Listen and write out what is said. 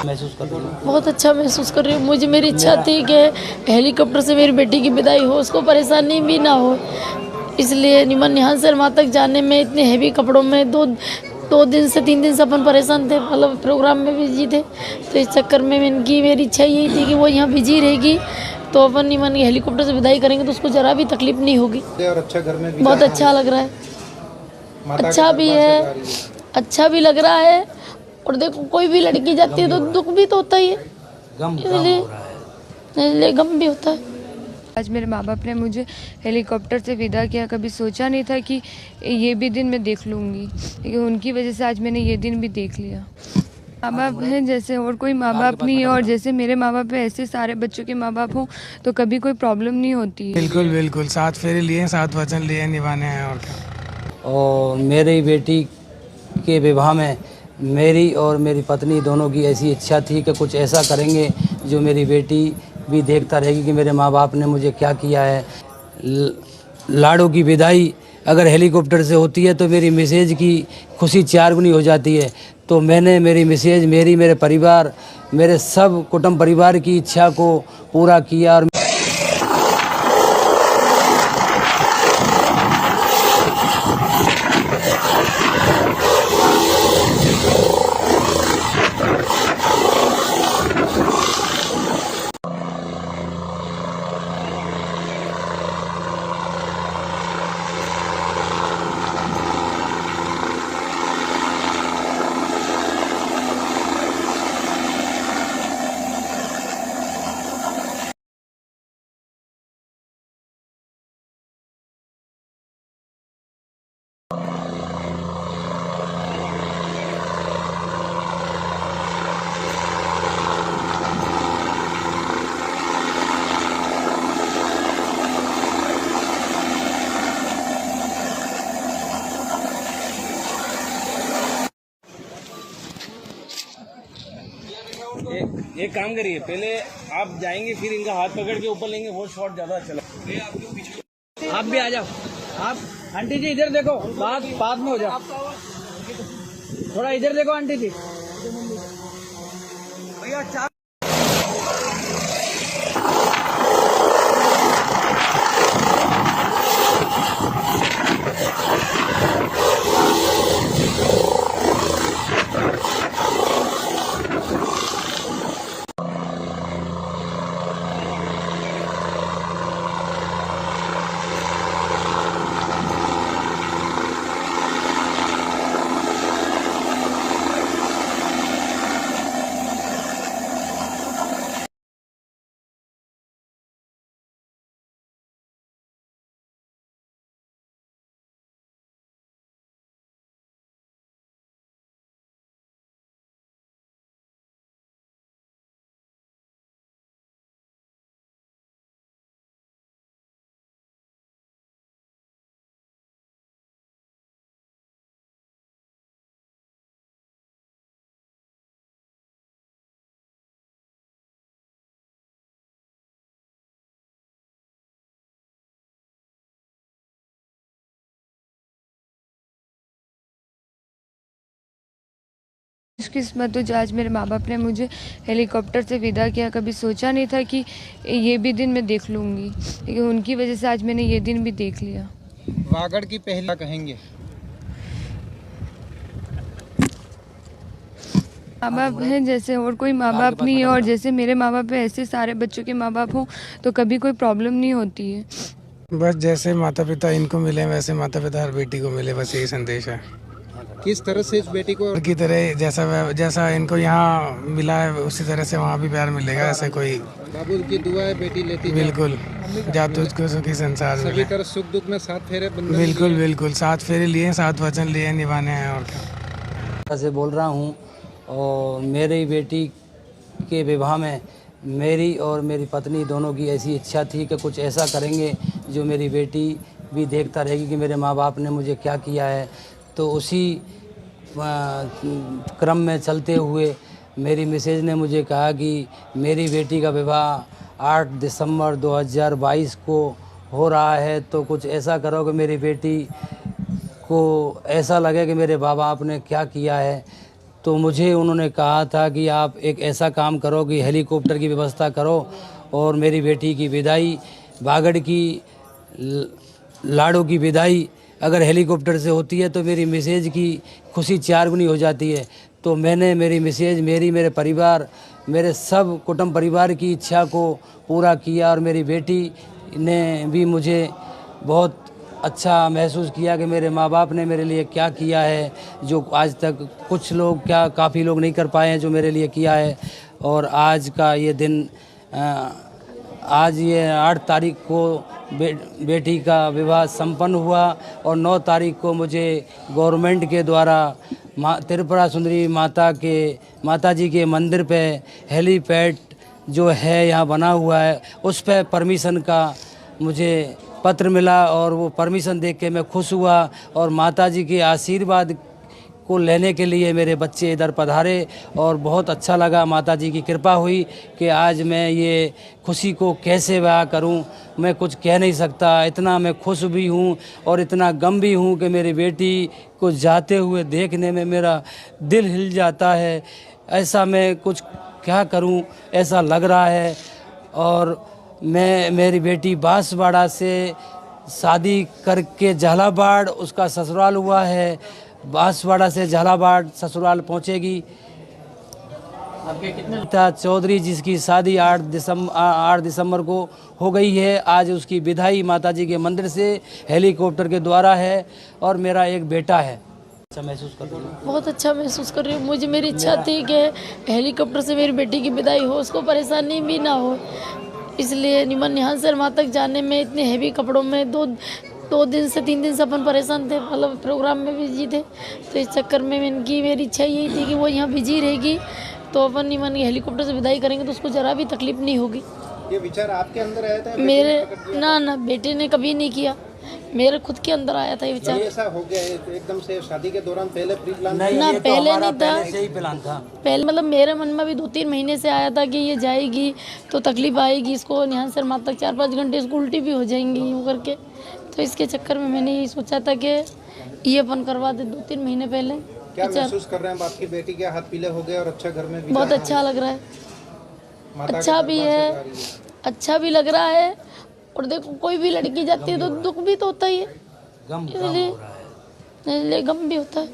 महसूस कर रही हूँ? बहुत अच्छा महसूस कर रही हूँ। मुझे मेरी इच्छा थी कि हेलीकॉप्टर से मेरी बेटी की विदाई हो, उसको परेशानी भी ना हो, इसलिए निमन यहाँ से वहाँ तक जाने में इतने हैवी कपड़ों में दो दिन से 3 दिन से अपन परेशान थे, मतलब प्रोग्राम में बिजी थे। तो इस चक्कर में मेरी इच्छा यही थी कि वो यहाँ बिजी रहेगी तो अपन निमन हेलीकॉप्टर से विदाई करेंगे तो उसको जरा भी तकलीफ नहीं होगी। और अच्छा घर में बहुत अच्छा लग रहा है, अच्छा भी है, अच्छा भी लग रहा है। और देखो कोई भी लड़की जाती है तो दुख भी तो होता ही है, इसलिए गम भी होता है। आज मेरे माँ बाप ने मुझे हेलीकॉप्टर से विदा किया। कभी सोचा नहीं था कि ये भी दिन मैं देख लूँगी, लेकिन उनकी वजह से आज मैंने ये दिन भी देख लिया। माँ बाप हैं जैसे और कोई माँ बाप नहीं है, और जैसे मेरे माँ बाप है ऐसे सारे बच्चों के माँ बाप हों तो कभी कोई प्रॉब्लम नहीं होती है। बिल्कुल बिल्कुल, 7 फेरे लिए, 7 वचन लिए, निभाने हैं और क्या। और मेरी बेटी के विवाह में मेरी और मेरी पत्नी दोनों की ऐसी इच्छा थी कि कुछ ऐसा करेंगे जो मेरी बेटी भी देखता रहेगी कि मेरे माँ बाप ने मुझे क्या किया है। लाड़ों की विदाई अगर हेलीकॉप्टर से होती है तो मेरी मिसेज की खुशी 4 गुनी हो जाती है। तो मैंने मेरी मिसेज, मेरे परिवार, मेरे सब कुटुंब परिवार की इच्छा को पूरा किया। और एक काम करिए, पहले आप जाएंगे फिर इनका हाथ पकड़ के ऊपर लेंगे, वो शॉट ज्यादा अच्छा लगेगा। आप भी आ जाओ, आप आंटी जी इधर देखो, बाद में हो जाओ, थोड़ा इधर देखो आंटी जी। भैया किस्मत हो आज मेरे माँ बाप ने मुझे हेलीकॉप्टर से विदा किया। कभी सोचा नहीं था कि ये भी दिन मैं देख लूँगी, लेकिन उनकी वजह से आज मैंने ये दिन भी देख लिया। वागड़ की पहला कहेंगे माँ बाप हैं जैसे और कोई माँ बाप नहीं है, और जैसे मेरे माँ बाप है ऐसे सारे बच्चों के माँ बाप हों तो कभी कोई प्रॉब्लम नहीं होती है। बस जैसे माता पिता इनको मिले वैसे माता पिता हर बेटी को मिले, बस यही संदेश है। किस तरह से इस बेटी को की तरह जैसा इनको यहाँ मिला है उसी तरह से वहाँ भी प्यार मिलेगा। ऐसे कोई बाबू की दुआ है बेटी लेती बिल्कुल, जा तुझको सुखी संसार सभी मिले। तरह सुख दुख में 7 फेरे बंधन बिल्कुल बिल्कुल, 7 फेरे लिए, 7 वचन लिए, निभाने हैं और क्या। से बोल रहा हूँ। और मेरी बेटी के विवाह में मेरी और मेरी पत्नी दोनों की ऐसी इच्छा थी कि कुछ ऐसा करेंगे जो मेरी बेटी भी देखता रहेगी कि मेरे माँ बाप ने मुझे क्या किया है। तो उसी क्रम में चलते हुए मेरी मिसेज ने मुझे कहा कि मेरी बेटी का विवाह 8 दिसंबर 2022 को हो रहा है, तो कुछ ऐसा करो कि मेरी बेटी को ऐसा लगे कि मेरे माँ बाप ने क्या किया है। तो मुझे उन्होंने कहा था कि आप एक ऐसा काम करो कि हेलीकॉप्टर की व्यवस्था करो और मेरी बेटी की विदाई, बागड़ की लाड़ो की विदाई अगर हेलीकॉप्टर से होती है तो मेरी मिसेज की खुशी 4 गुनी हो जाती है। तो मैंने मेरी मिसेज, मेरे परिवार, मेरे सब कुटुंब परिवार की इच्छा को पूरा किया और मेरी बेटी ने भी मुझे बहुत अच्छा महसूस किया कि मेरे माँ बाप ने मेरे लिए क्या किया है, जो आज तक कुछ लोग काफ़ी लोग नहीं कर पाए हैं जो मेरे लिए किया है। और आज का ये दिन, आज ये 8 तारीख को बेटी का विवाह संपन्न हुआ और 9 तारीख को मुझे गवर्नमेंट के द्वारा त्रिपुरा सुंदरी माता जी के मंदिर पे हेलीपैड जो है यहाँ बना हुआ है उस पे परमिशन का मुझे पत्र मिला और वो परमिशन देख के मैं खुश हुआ और माता जी के आशीर्वाद को लेने के लिए मेरे बच्चे इधर पधारे और बहुत अच्छा लगा। माता जी की कृपा हुई कि आज मैं ये खुशी को कैसे बयां करूं, मैं कुछ कह नहीं सकता। इतना मैं खुश भी हूं और इतना गम भी हूं कि मेरी बेटी को जाते हुए देखने में मेरा दिल हिल जाता है। ऐसा मैं कुछ क्या करूं, ऐसा लग रहा है। और मेरी बेटी बांसवाड़ा से शादी करके झालावाड़ उसका ससुराल हुआ है, बांसवाड़ा से झालावाड़ ससुराल पहुंचेगी। आपके कितने था चौधरी जिसकी शादी 8 दिसंबर को हो गई है। आज उसकी विदाई माताजी के मंदिर से हेलीकॉप्टर के द्वारा है और मेरा एक बेटा है। अच्छा महसूस कर रही हूँ, बहुत अच्छा महसूस कर रही हूँ। मुझे मेरी इच्छा थी कि हेलीकॉप्टर से मेरी बेटी की विदाई हो, उसको परेशानी भी ना हो, इसलिए निमन निहाल शर्मा तक जाने में इतने हैवी कपड़ों में 2 दिन से 3 दिन से अपन परेशान थे, मतलब प्रोग्राम में बिजी थे। तो इस चक्कर में मेरी इच्छा यही थी कि वो यहाँ बिजी रहेगी तो अपन निमन हेलीकॉप्टर से विदाई करेंगे तो उसको ज़रा भी तकलीफ नहीं होगी। ये विचार आपके अंदर आया था? मेरे ना बेटे ने कभी नहीं किया, मेरे खुद के अंदर आया था ये विचार। ऐसा हो गया है एकदम से शादी के दौरान, पहले प्री प्लान नहीं, ना ये तो पहले हमारा नहीं था, पहले से ही प्लान था। पहले मतलब मेरे मन में भी 2-3 महीने से आया था कि ये जाएगी तो तकलीफ आएगी, इसको निहाल शर्मा तक 4-5 घंटे इसको उल्टी भी हो जाएंगी यूँ करके। तो इसके चक्कर में मैंने यही सोचा था कि ये अपन करवा दे 2-3 महीने पहले। क्या महसूस कर रहे हैं? आपकी बेटी के हाथ पीले हो गए और अच्छा घर में बहुत अच्छा लग रहा है, अच्छा भी है, अच्छा भी लग रहा है। और देखो कोई भी लड़की जाती है तो दुख भी तो होता ही है, इसलिए गम भी होता है।